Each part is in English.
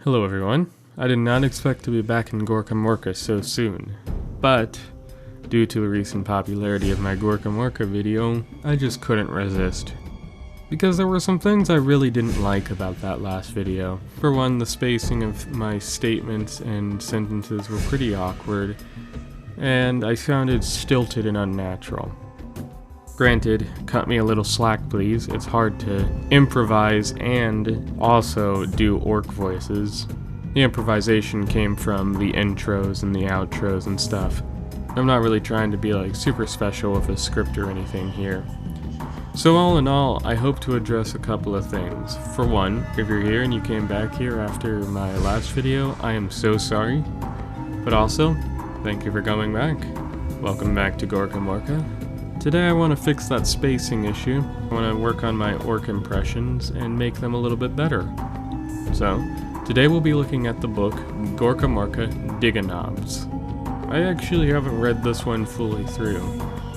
Hello everyone. I did not expect to be back in Gorkamorka so soon, but due to the recent popularity of my Gorkamorka video, I just couldn't resist. Because there were some things I really didn't like about that last video. For one, the spacing of my statements and sentences were pretty awkward, and I sounded stilted and unnatural. Granted, cut me a little slack please, it's hard to improvise and also do orc voices. The improvisation came from the intros and the outros and stuff. I'm not really trying to be like super special with a script or anything here. So all in all, I hope to address a couple of things. For one, if you're here and you came back here after my last video, I am so sorry. But also, thank you for coming back. Welcome back to Gorkamorka. Today I want to fix that spacing issue. I want to work on my orc impressions and make them a little bit better. So, today we'll be looking at the book Gorkamorka, Digganobz. I actually haven't read this one fully through.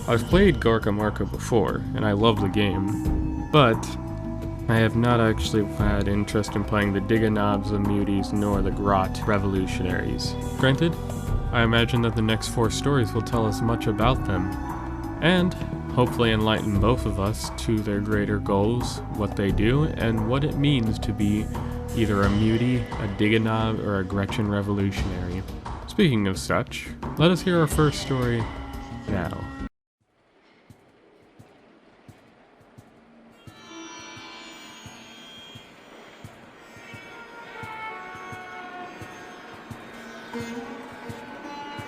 I've played Gorkamorka before, and I love the game, but I have not actually had interest in playing the Digganobz, the Muties, nor the Grot Revolutionaries. Granted, I imagine that the next 4 stories will tell us much about them, and hopefully enlighten both of us to their greater goals, what they do, and what it means to be either a Mutie, a Digganobz, or a Gretchen Revolutionary. Speaking of such, let us hear our first story now.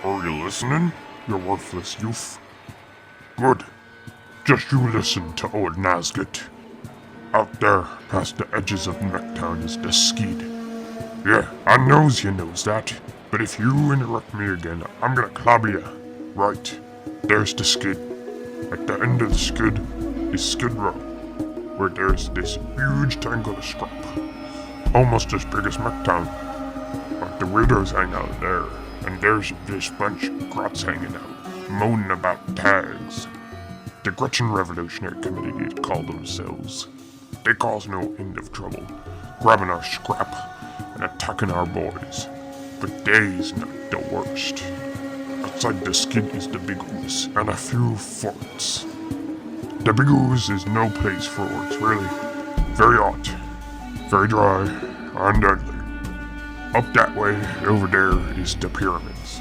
Are you listening, you worthless youth? Good. Just you listen to old Nazgût. Out there, past the edges of Necktown is the skid. Yeah, I knows you knows that, but if you interrupt me again, I'm gonna clobber you. Right, there's the skid. At the end of the skid is Skid Row, where there's this huge tangle of scrap. Almost as big as Necktown. But the weirdos hang out there, and there's this bunch of grots hanging out, moaning about tags. The Gretchen Revolutionary Committee they call themselves. They cause no end of trouble, grabbing our scrap and attacking our boys. But they's not the worst. Outside the skid is the Big Ooze and a few forts. The Big Ooze is no place for orcs, really. Very hot, very dry, and deadly. Up that way, over there, is the pyramids.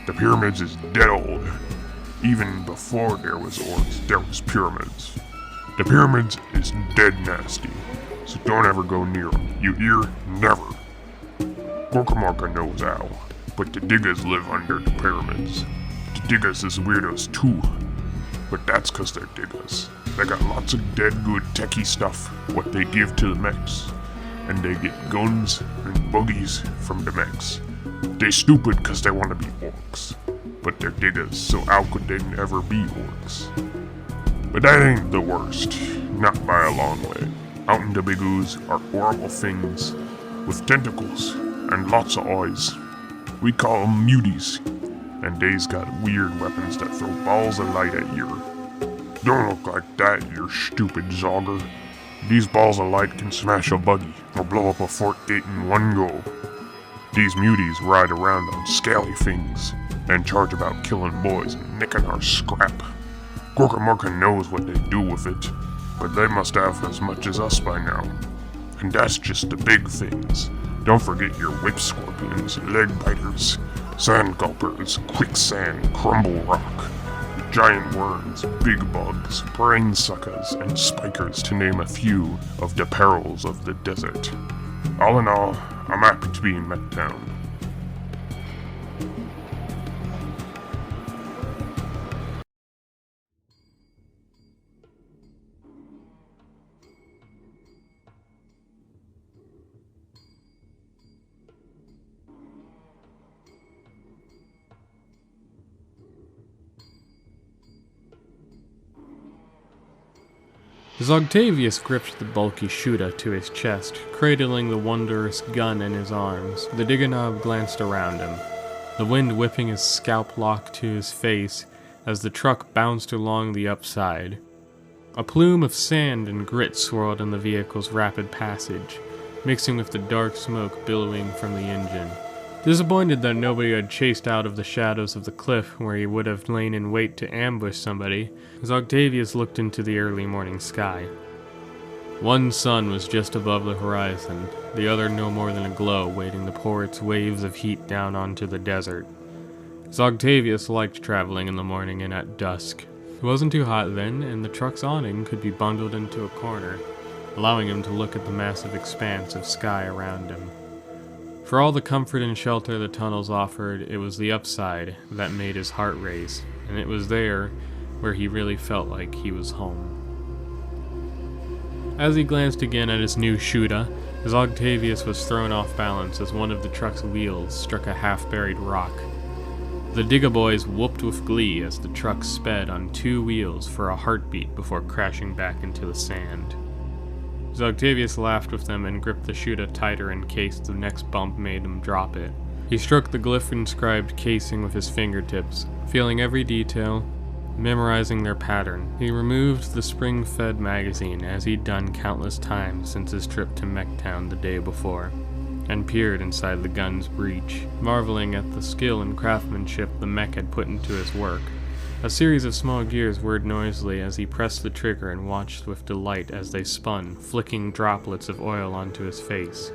The pyramids is dead old. Even before there was orcs, there was pyramids. The pyramids is dead nasty, so don't ever go near them. You hear? Never. Gorkamorka knows how, but the Diggas live under the pyramids. The Diggas is weirdos too, but that's cause they're Diggas. They got lots of dead good techie stuff, what they give to the mechs. And they get guns and buggies from the mechs. They stupid cause they want to be orcs, but they're Diggas, so how could they never be orcs? But that ain't the worst, not by a long way. Out in the Big Ooze are horrible things with tentacles and lots of eyes. We call them Muties, and they's got weird weapons that throw balls of light at you. Don't look like that, you stupid zogger. These balls of light can smash a buggy or blow up a fort gate in one go. These Muties ride around on scaly things and charge about killing boys and nicking our scrap. Gorkamorka knows what they do with it, but they must have as much as us by now. And that's just the big things. Don't forget your whip scorpions, leg biters, sand gulpers, quicksand, crumble rock, giant worms, big bugs, brain suckers, and spikers to name a few of the perils of the desert. All in all, I'm happy to be in Necktown. As Octavius gripped the bulky Shuta to his chest, cradling the wondrous gun in his arms, the Digganobz glanced around him, the wind whipping his scalp lock to his face as the truck bounced along the upside. A plume of sand and grit swirled in the vehicle's rapid passage, mixing with the dark smoke billowing from the engine. Disappointed that nobody had chased out of the shadows of the cliff where he would have lain in wait to ambush somebody, Zogtavius looked into the early morning sky. One sun was just above the horizon, the other no more than a glow waiting to pour its waves of heat down onto the desert. Zogtavius liked traveling in the morning and at dusk. It wasn't too hot then, and the truck's awning could be bundled into a corner, allowing him to look at the massive expanse of sky around him. For all the comfort and shelter the tunnels offered, it was the upside that made his heart race, and it was there where he really felt like he was home. As he glanced again at his new Shuda, Zogtavius was thrown off balance as one of the truck's wheels struck a half-buried rock. The Digganobz whooped with glee as the truck sped on 2 wheels for a heartbeat before crashing back into the sand. Zogtavius laughed with them and gripped the Shuda tighter in case the next bump made him drop it. He struck the glyph-inscribed casing with his fingertips, feeling every detail, memorizing their pattern. He removed the spring-fed magazine, as he'd done countless times since his trip to Mechtown the day before, and peered inside the gun's breech, marveling at the skill and craftsmanship the mech had put into his work. A series of small gears whirred noisily as he pressed the trigger and watched with delight as they spun, flicking droplets of oil onto his face.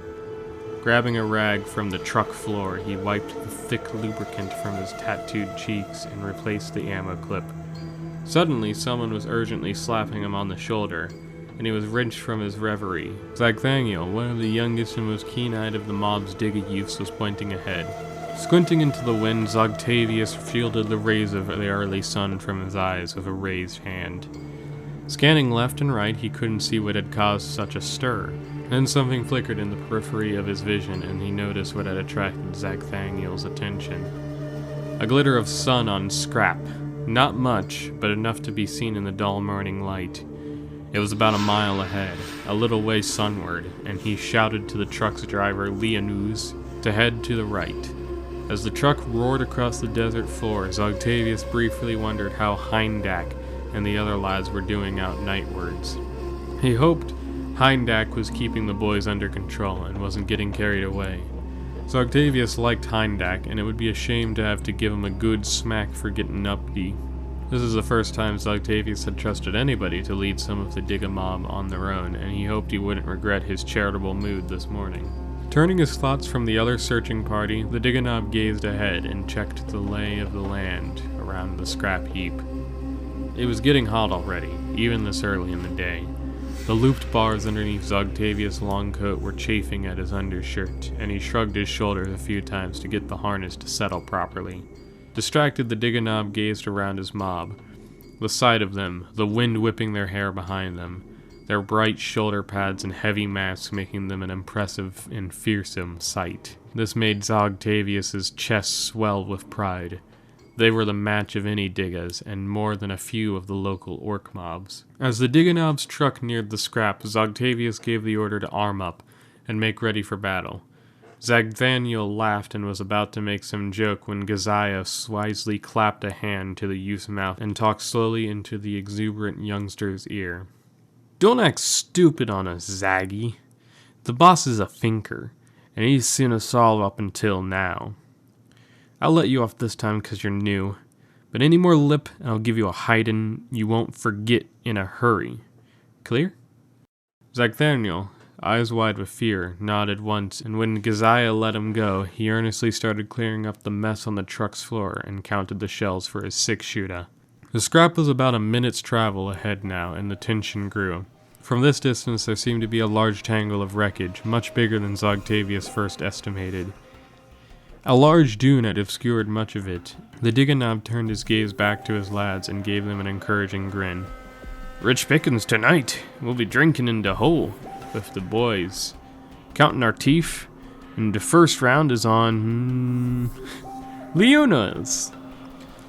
Grabbing a rag from the truck floor, he wiped the thick lubricant from his tattooed cheeks and replaced the ammo clip. Suddenly, someone was urgently slapping him on the shoulder, and he was wrenched from his reverie. Zagthaniel, one of the youngest and most keen-eyed of the mob's Digga youths, was pointing ahead. Squinting into the wind, Zogtavius shielded the rays of the early sun from his eyes with a raised hand. Scanning left and right, he couldn't see what had caused such a stir. Then something flickered in the periphery of his vision, and he noticed what had attracted Zagthaniel's attention. A glitter of sun on scrap. Not much, but enough to be seen in the dull morning light. It was about a mile ahead, a little way sunward, and he shouted to the truck's driver, Digganobz, to head to the right. As the truck roared across the desert floor, Zogtavius briefly wondered how Hindak and the other lads were doing out nightwards. He hoped Hindak was keeping the boys under control and wasn't getting carried away. Zogtavius liked Hindak, and it would be a shame to have to give him a good smack for getting uppity. This is the first time Zogtavius had trusted anybody to lead some of the Digganobz on their own, and he hoped he wouldn't regret his charitable mood this morning. Turning his thoughts from the other searching party, the Digganobz gazed ahead and checked the lay of the land around the scrap heap. It was getting hot already, even this early in the day. The looped bars underneath Zogtavius' long coat were chafing at his undershirt, and he shrugged his shoulders a few times to get the harness to settle properly. Distracted, the Digganobz gazed around his mob. The sight of them, the wind whipping their hair behind them, their bright shoulder pads and heavy masks making them an impressive and fearsome sight. This made Zogtavius' chest swell with pride. They were the match of any Diggas, and more than a few of the local orc mobs. As the Digganobz truck neared the scrap, Zogtavius gave the order to arm up and make ready for battle. Zagthaniel laughed and was about to make some joke when Gazaiah wisely clapped a hand to the youth's mouth and talked slowly into the exuberant youngster's ear. "Don't act stupid on us, Zaggy. The boss is a thinker, and he's seen us all up until now. I'll let you off this time because you're new, but any more lip and I'll give you a hiding you won't forget in a hurry. Clear?" Zagthaniel, eyes wide with fear, nodded once, and when Gazaiah let him go, he earnestly started clearing up the mess on the truck's floor and counted the shells for his 6-shooter. The scrap was about a minute's travel ahead now, and the tension grew. From this distance there seemed to be a large tangle of wreckage, much bigger than Zogtavius first estimated. A large dune had obscured much of it. The Digganobz turned his gaze back to his lads and gave them an encouraging grin. "Rich pickings tonight. We'll be drinking in the hole with the boys. Counting our teeth, and the first round is on... Leona's."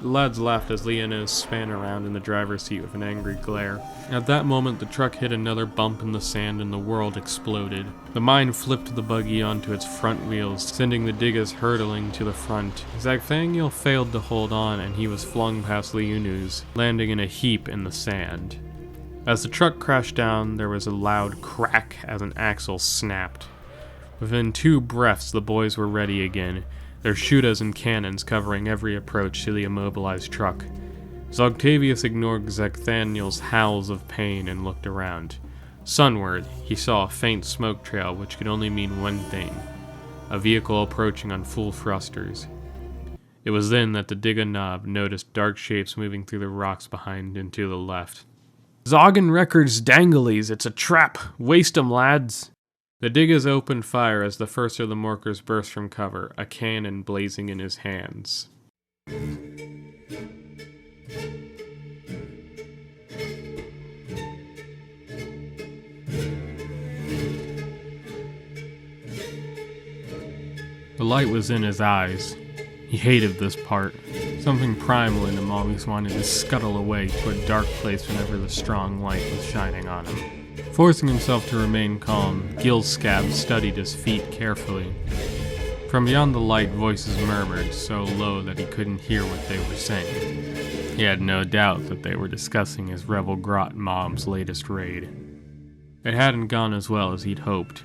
The lads laughed as Leonos span around in the driver's seat with an angry glare. At that moment, the truck hit another bump in the sand and the world exploded. The mine flipped the buggy onto its front wheels, sending the Diggas hurtling to the front. Zagthaniel failed to hold on, and he was flung past Leonos, landing in a heap in the sand. As the truck crashed down, there was a loud crack as an axle snapped. Within 2 breaths, the boys were ready again, their shooters and cannons covering every approach to the immobilized truck. Zogtavius ignored Zecthaniel's howls of pain and looked around. Sunward, he saw a faint smoke trail which could only mean one thing: a vehicle approaching on full thrusters. It was then that the Digganobz noticed dark shapes moving through the rocks behind and to the left. "Zoggin Records Danglies, it's a trap! Waste 'em, lads!" The Diggas opened fire as the first of the Morkers burst from cover, a cannon blazing in his hands. The light was in his eyes. He hated this part. Something primal in him always wanted to scuttle away to a dark place whenever the strong light was shining on him. Forcing himself to remain calm, Gilscab studied his feet carefully. From beyond the light, voices murmured, so low that he couldn't hear what they were saying. He had no doubt that they were discussing his rebel grot mob's latest raid. It hadn't gone as well as he'd hoped,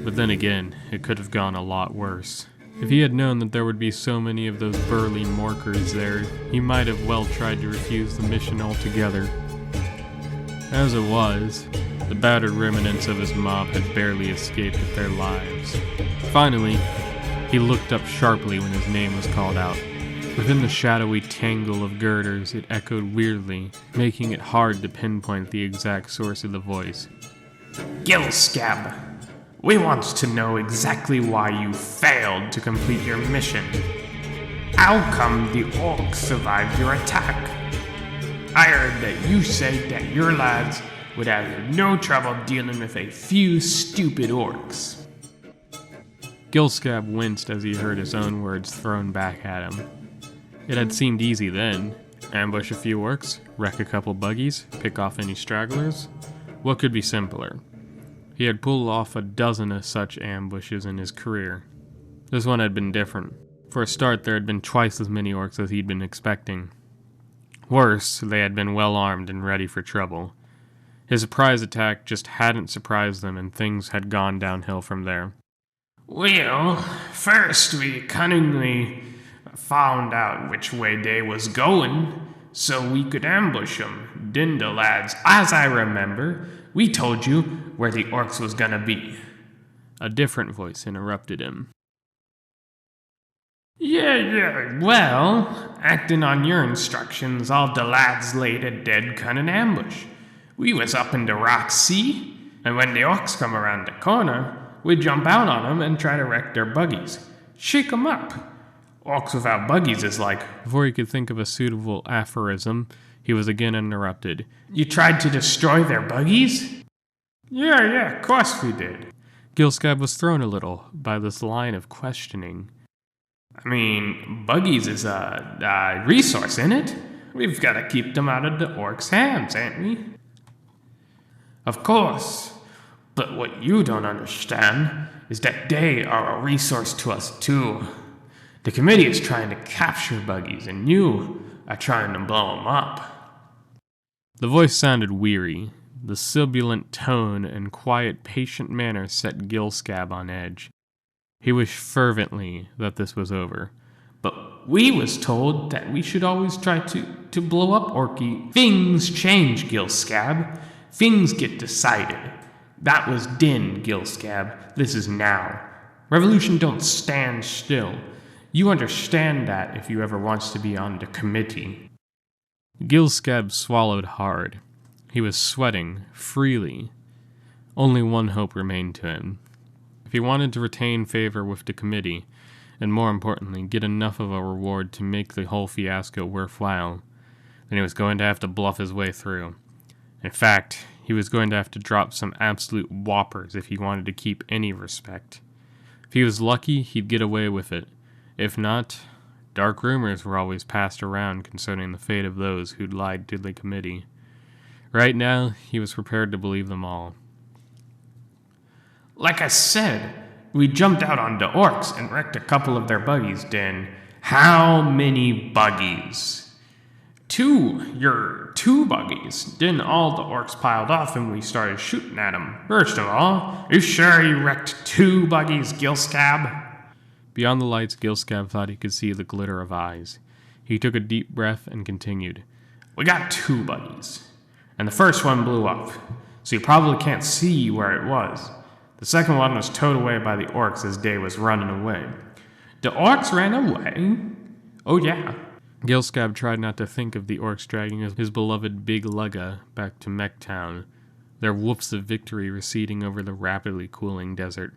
but then again, it could have gone a lot worse. If he had known that there would be so many of those burly Morkers there, he might have well tried to refuse the mission altogether. As it was, the battered remnants of his mob had barely escaped with their lives. Finally, he looked up sharply when his name was called out. Within the shadowy tangle of girders, it echoed weirdly, making it hard to pinpoint the exact source of the voice. "Gilscab, we want to know exactly why you failed to complete your mission. How come the orcs survived your attack? I heard that you said that your lads would have no trouble dealing with a few stupid orcs." Gilscab winced as he heard his own words thrown back at him. It had seemed easy then. Ambush a few orcs, wreck a couple buggies, pick off any stragglers. What could be simpler? He had pulled off a dozen of such ambushes in his career. This one had been different. For a start, there had been twice as many orcs as he'd been expecting. Worse, they had been well armed and ready for trouble. His surprise attack just hadn't surprised them, and things had gone downhill from there. "Well, first we cunningly found out which way they was going, so we could ambush 'em. Didn't the lads? As I remember, we told you where the orcs was gonna be." A different voice interrupted him. Yeah, well, acting on your instructions, all the lads laid a dead cunning ambush. We was up in the rock sea, and when the orcs come around the corner, we jump out on 'em and try to wreck their buggies. Shake 'em up. Orcs without buggies is like... Before he could think of a suitable aphorism, he was again interrupted. "You tried to destroy their buggies?" Yeah, of course we did." Gilscab was thrown a little by this line of questioning. "I mean, buggies is a resource, isn't it? We've got to keep them out of the orcs' hands, ain't we?" "Of course. But what you don't understand is that they are a resource to us too. The committee is trying to capture buggies, and you are trying to blow them up." The voice sounded weary. The sibilant tone and quiet, patient manner set Gilscab on edge. He wished fervently that this was over. "But we was told that we should always try to blow up Orky." "Things change, Gilscab. Things get decided. That was then, Gilscab. This is now. Revolution don't stand still. You understand that if you ever wants to be on the committee." Gilscab swallowed hard. He was sweating freely. Only one hope remained to him. If he wanted to retain favor with the committee, and more importantly, get enough of a reward to make the whole fiasco worthwhile, then he was going to have to bluff his way through. In fact, he was going to have to drop some absolute whoppers if he wanted to keep any respect. If he was lucky, he'd get away with it. If not, dark rumors were always passed around concerning the fate of those who'd lied to the committee. Right now, he was prepared to believe them all. "Like I said, we jumped out on the orcs and wrecked a couple of their buggies, then. How many buggies?" Two buggies. Then all the orcs piled off and we started shooting at them. First of all, you sure you wrecked 2 buggies, Gilscab? Beyond the lights, Gilscab thought he could see the glitter of eyes. He took a deep breath and continued. We got 2 buggies, and the first one blew up, so you probably can't see where it was. The second one was towed away by the orcs as Day was running away. The orcs ran away? Oh yeah. Gilscab tried not to think of the orcs dragging his beloved Big Lugga back to Mechtown, their whoofs of victory receding over the rapidly cooling desert.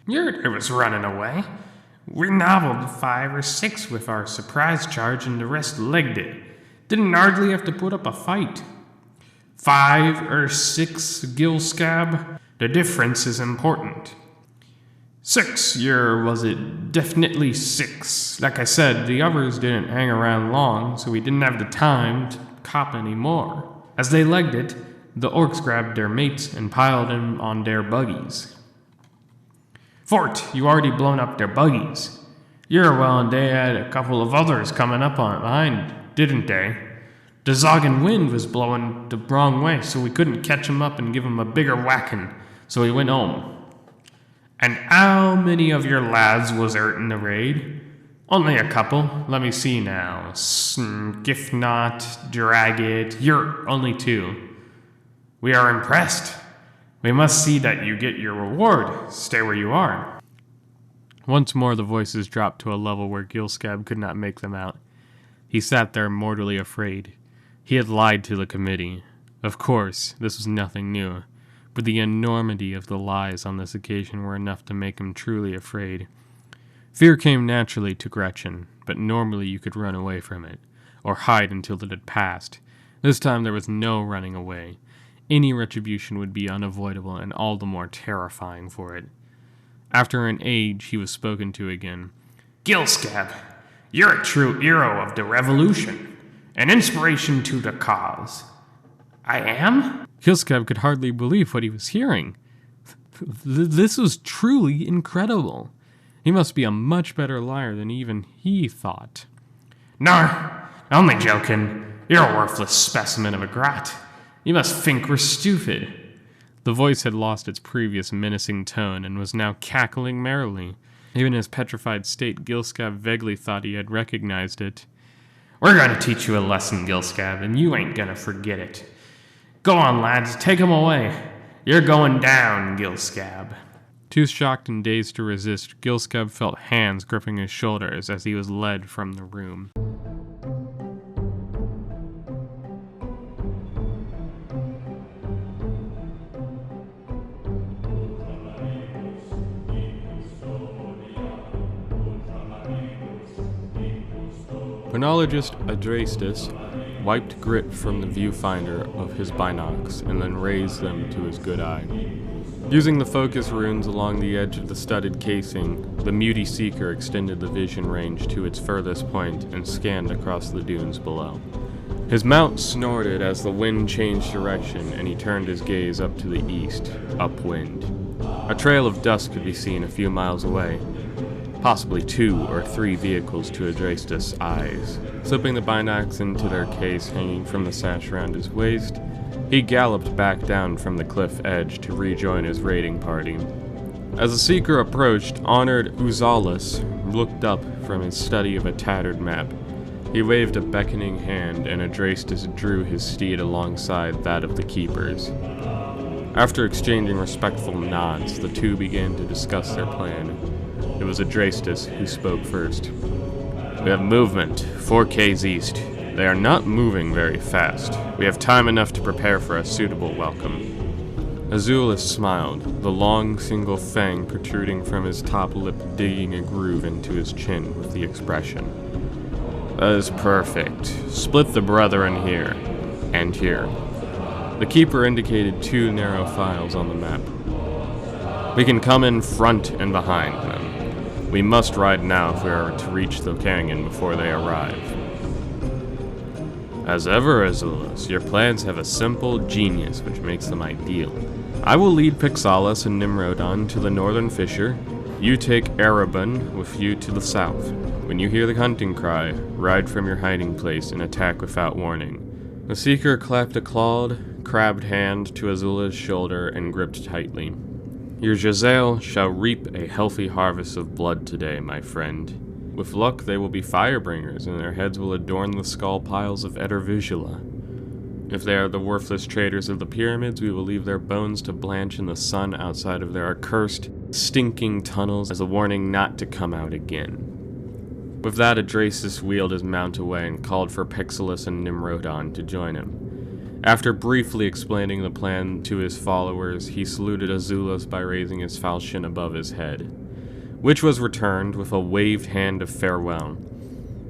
It was running away. We nobbled 5 or 6 with our surprise charge and the rest legged it. Didn't hardly have to put up a fight. 5 or 6, Gilscab? The difference is important. 6, was it? Definitely 6. Like I said, the others didn't hang around long, so we didn't have the time to cop any more. As they legged it, the orcs grabbed their mates and piled them on their buggies. Fort, you already blown up their buggies. And they had a couple of others coming up on behind, didn't they? The Zoggen wind was blowing the wrong way, so we couldn't catch him up and give him a bigger whacking, so he went home. And how many of your lads was hurt in the raid? Only a couple. Let me see now. Giftnot, Dragit, you're only 2. We are impressed. We must see that you get your reward. Stay where you are. Once more the voices dropped to a level where Gilscab could not make them out. He sat there mortally afraid. He had lied to the committee. Of course, this was nothing new, but the enormity of the lies on this occasion were enough to make him truly afraid. Fear came naturally to Gretchen, but normally you could run away from it, or hide until it had passed. This time there was no running away. Any retribution would be unavoidable and all the more terrifying for it. After an age, he was spoken to again. Gilscab, you're a true hero of the revolution, an inspiration to the cause. I am? Gilscab could hardly believe what he was hearing. This was truly incredible. He must be a much better liar than even he thought. No, only joking. You're a worthless specimen of a grat. You must think we're stupid. The voice had lost its previous menacing tone and was now cackling merrily. Even in his petrified state, Gilscab vaguely thought he had recognized it. We're going to teach you a lesson, Gilscab, and you ain't going to forget it. Go on, lads, take him away. You're going down, Gilscab. Too shocked and dazed to resist, Gilscab felt hands gripping his shoulders as he was led from the room. Phrenologist Adrastus wiped grit from the viewfinder of his binocs and then raised them to his good eye. Using the focus runes along the edge of the studded casing, the Muty Seeker extended the vision range to its furthest point and scanned across the dunes below. His mount snorted as the wind changed direction and he turned his gaze up to the east, upwind. A trail of dust could be seen a few miles away. Possibly 2 or 3 vehicles to Adrastus' eyes. Slipping the binocs into their case hanging from the sash around his waist, he galloped back down from the cliff edge to rejoin his raiding party. As the seeker approached, Honored Uzalus looked up from his study of a tattered map. He waved a beckoning hand and Adrastus drew his steed alongside that of the keepers. After exchanging respectful nods, the two began to discuss their plan. It was Adrastus who spoke first. We have movement, 4 Ks east. They are not moving very fast. We have time enough to prepare for a suitable welcome. Azulus smiled, the long single fang protruding from his top lip digging a groove into his chin with the expression. That is perfect. Split the brethren here, and here. The keeper indicated 2 narrow files on the map. We can come in front and behind them. We must ride now if we are to reach the canyon before they arrive. As ever, Azulus, your plans have a simple genius which makes them ideal. I will lead Pixalis and Nimrodon to the northern fissure. You take Erebun with you to the south. When you hear the hunting cry, ride from your hiding place and attack without warning. The Seeker clapped a clawed, crabbed hand to Azula's shoulder and gripped tightly. Your Jezzail shall reap a healthy harvest of blood today, my friend. With luck, they will be firebringers, and their heads will adorn the skull piles of Edervigila. If they are the worthless traders of the pyramids, we will leave their bones to blanch in the sun outside of their accursed, stinking tunnels as a warning not to come out again. With that, Adrastus wheeled his mount away and called for Pixilus and Nimrodon to join him. After briefly explaining the plan to his followers, he saluted Azulas by raising his falchion above his head, which was returned with a waved hand of farewell.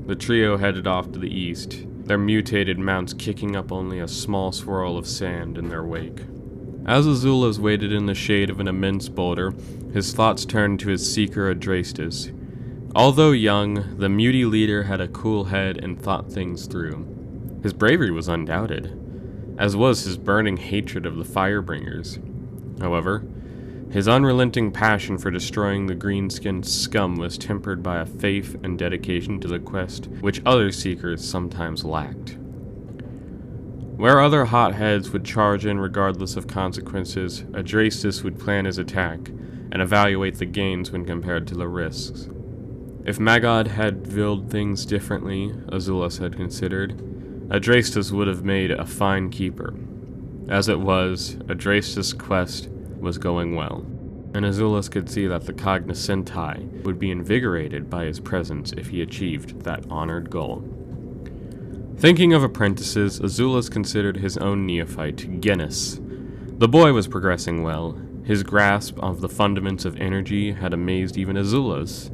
The trio headed off to the east, their mutated mounts kicking up only a small swirl of sand in their wake. As Azulas waited in the shade of an immense boulder, his thoughts turned to his seeker Adrastus. Although young, the muty leader had a cool head and thought things through. His bravery was undoubted, as was his burning hatred of the Firebringers. However, his unrelenting passion for destroying the green-skinned scum was tempered by a faith and dedication to the quest which other seekers sometimes lacked. Where other hotheads would charge in regardless of consequences, Adrastus would plan his attack and evaluate the gains when compared to the risks. If Magog had willed things differently, Azulas had considered, Adrastus would have made a fine keeper. As it was, Adrastus' quest was going well, and Azulas could see that the cognoscenti would be invigorated by his presence if he achieved that honored goal. Thinking of apprentices, Azulas considered his own neophyte, Genus. The boy was progressing well. His grasp of the fundaments of energy had amazed even Azulas,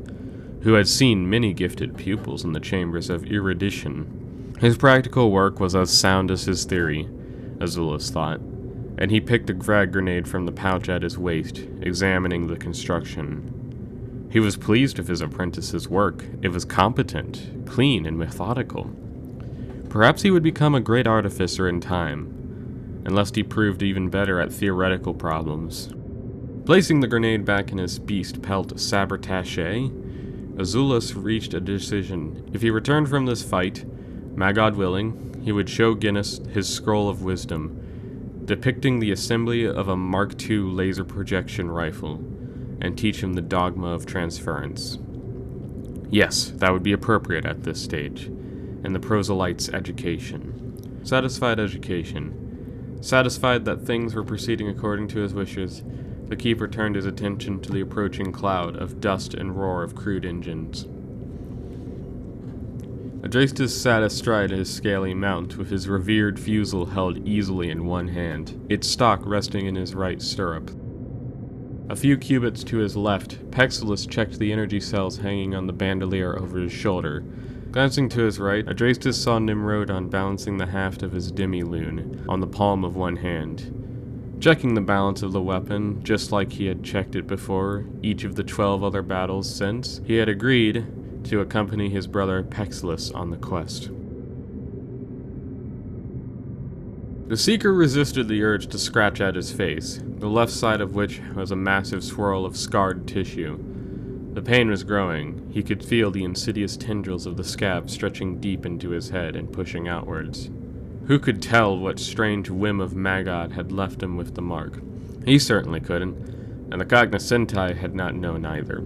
who had seen many gifted pupils in the chambers of erudition. His practical work was as sound as his theory, Azulas thought, and he picked a frag grenade from the pouch at his waist, examining the construction. He was pleased with his apprentice's work. It was competent, clean, and methodical. Perhaps he would become a great artificer in time, unless he proved even better at theoretical problems. Placing the grenade back in his beast pelt sabretache, Azulas reached a decision. If he returned from this fight, Magog willing, he would show Guinness his scroll of wisdom, depicting the assembly of a Mark II laser projection rifle, and teach him the dogma of transference. Yes, that would be appropriate at this stage, and the proselyte's education. Satisfied that things were proceeding according to his wishes, the keeper turned his attention to the approaching cloud of dust and roar of crude engines. Adrastus sat astride his scaly mount, with his revered fusel held easily in one hand, its stock resting in his right stirrup. A few cubits to his left, Pexilus checked the energy cells hanging on the bandolier over his shoulder. Glancing to his right, Adrastus saw Nimrodon balancing the haft of his demi-lune on the palm of one hand. Checking the balance of the weapon, just like he had checked it before each of the 12 other battles since, he had agreed to accompany his brother Pexilus on the quest. The Seeker resisted the urge to scratch at his face, the left side of which was a massive swirl of scarred tissue. The pain was growing. He could feel the insidious tendrils of the scab stretching deep into his head and pushing outwards. Who could tell what strange whim of Magog had left him with the mark? He certainly couldn't, and the cognoscenti had not known either.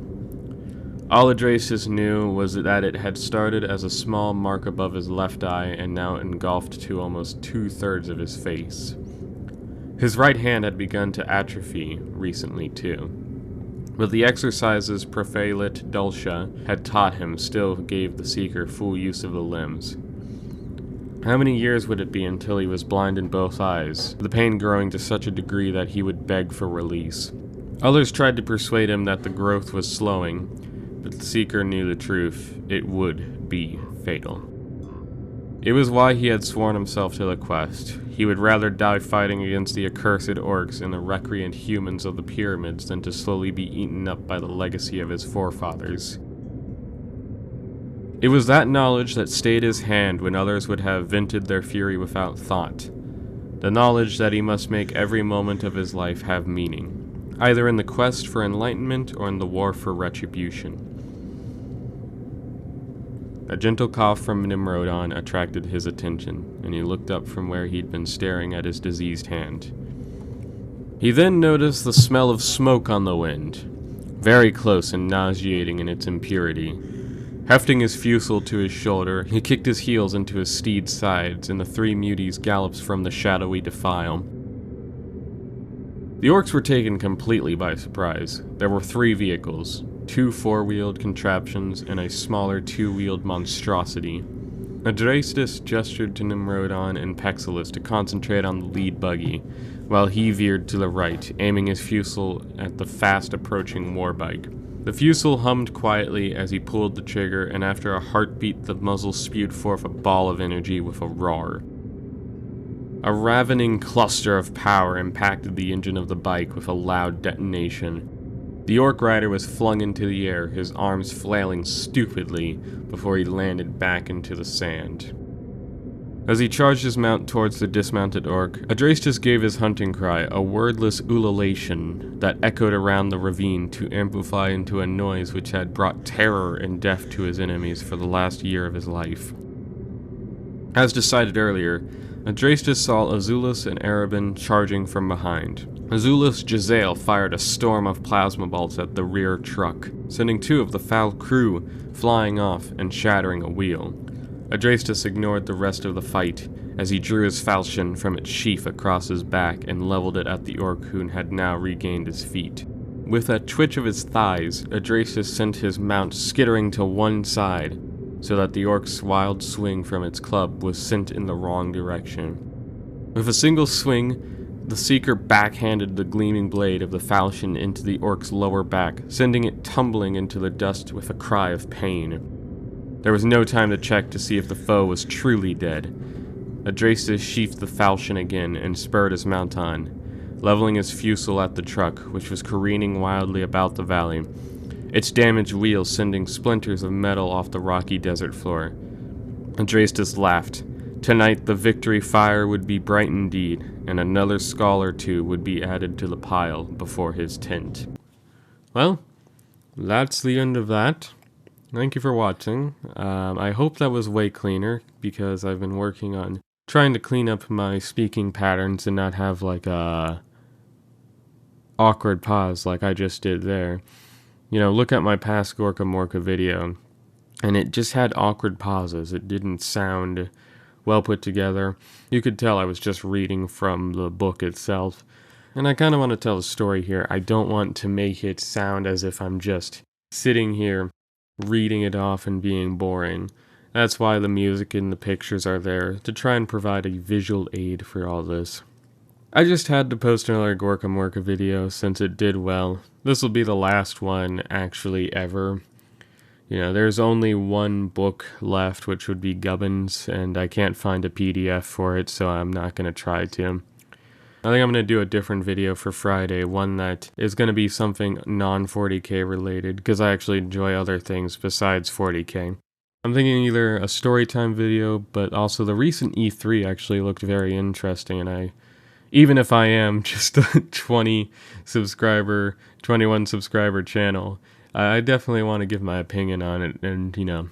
All Adrastus knew was that it had started as a small mark above his left eye and now engulfed to almost 2/3 of his face. His right hand had begun to atrophy recently too, but the exercises Prophalit Dulcia had taught him still gave the Seeker full use of the limbs. How many years would it be until he was blind in both eyes, the pain growing to such a degree that he would beg for release? Others tried to persuade him that the growth was slowing, but the Seeker knew the truth. It would be fatal. It was why he had sworn himself to the quest. He would rather die fighting against the accursed orcs and the recreant humans of the pyramids than to slowly be eaten up by the legacy of his forefathers. It was that knowledge that stayed his hand when others would have vented their fury without thought. The knowledge that he must make every moment of his life have meaning. either in the quest for enlightenment or in the war for retribution. A gentle cough from Nimrodon attracted his attention, and he looked up from where he'd been staring at his diseased hand. He then noticed the smell of smoke on the wind, very close and nauseating in its impurity. Hefting his fusil to his shoulder, he kicked his heels into his steed's sides, and the three muties galloped from the shadowy defile. The orcs were taken completely by surprise. There were 3 vehicles, 2 4-wheeled contraptions, and a smaller 2-wheeled monstrosity. Adrastus gestured to Nimrodon and Pexilus to concentrate on the lead buggy, while he veered to the right, aiming his fusil at the fast-approaching warbike. The fusil hummed quietly as he pulled the trigger, and after a heartbeat the muzzle spewed forth a ball of energy with a roar. A ravening cluster of power impacted the engine of the bike with a loud detonation. The orc rider was flung into the air, his arms flailing stupidly before he landed back into the sand. As he charged his mount towards the dismounted orc, Adrastus gave his hunting cry, a wordless ululation that echoed around the ravine to amplify into a noise which had brought terror and death to his enemies for the last year of his life. As decided earlier, Adrastus saw Azulus and Erebin charging from behind. Azulus Jezzail fired a storm of plasma bolts at the rear truck, sending 2 of the foul crew flying off and shattering a wheel. Adrastus ignored the rest of the fight as he drew his falchion from its sheath across his back and leveled it at the orc who had now regained his feet. With a twitch of his thighs, Adrastus sent his mount skittering to one side, so that the orc's wild swing from its club was sent in the wrong direction. With a single swing, the seeker backhanded the gleaming blade of the falchion into the orc's lower back, sending it tumbling into the dust with a cry of pain. There was no time to check to see if the foe was truly dead. Adrastus sheathed the falchion again and spurred his mount on, leveling his fusil at the truck, which was careening wildly about the valley, its damaged wheels sending splinters of metal off the rocky desert floor. Adrastus laughed. Tonight the victory fire would be bright indeed, and another skull or 2 would be added to the pile before his tent. Well, that's the end of that. Thank you for watching. I hope that was way cleaner, because I've been working on trying to clean up my speaking patterns and not have like a awkward pause like I just did there. You know, look at my past Gorkamorka video, and it just had awkward pauses. It didn't sound well put together. You could tell I was just reading from the book itself. And I kind of want to tell a story here. I don't want to make it sound as if I'm just sitting here reading it off and being boring. That's why the music and the pictures are there, to try and provide a visual aid for all this. I just had to post another Gorkamorka video since it did well. This will be the last one, actually, ever. You know, there's only one book left, which would be Gubbins, and I can't find a PDF for it, so I'm not going to try to. I think I'm going to do a different video for Friday, one that is going to be something non-40k related, because I actually enjoy other things besides 40k. I'm thinking either a storytime video, but also the recent E3 actually looked very interesting, and even if I am just a 21 subscriber channel, I definitely want to give my opinion on it, and, you know,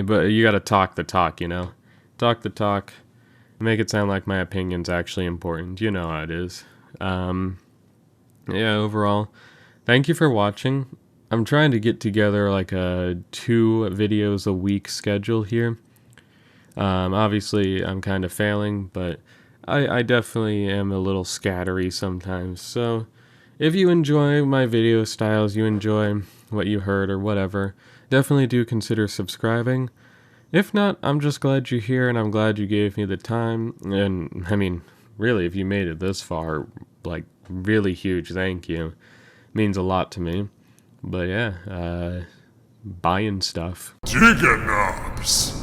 but you gotta talk the talk, you know? Talk the talk, make it sound like my opinion's actually important, you know how it is. Yeah, overall, thank you for watching. I'm trying to get together like a 2 videos a week schedule here. Obviously, I'm kind of failing, but I definitely am a little scattery sometimes, so if you enjoy my video styles, you enjoy what you heard or whatever, definitely do consider subscribing. If not, I'm just glad you're here and I'm glad you gave me the time, and I mean, really, if you made it this far, like, really huge thank you. It means a lot to me. But yeah, buying stuff. Digganobz!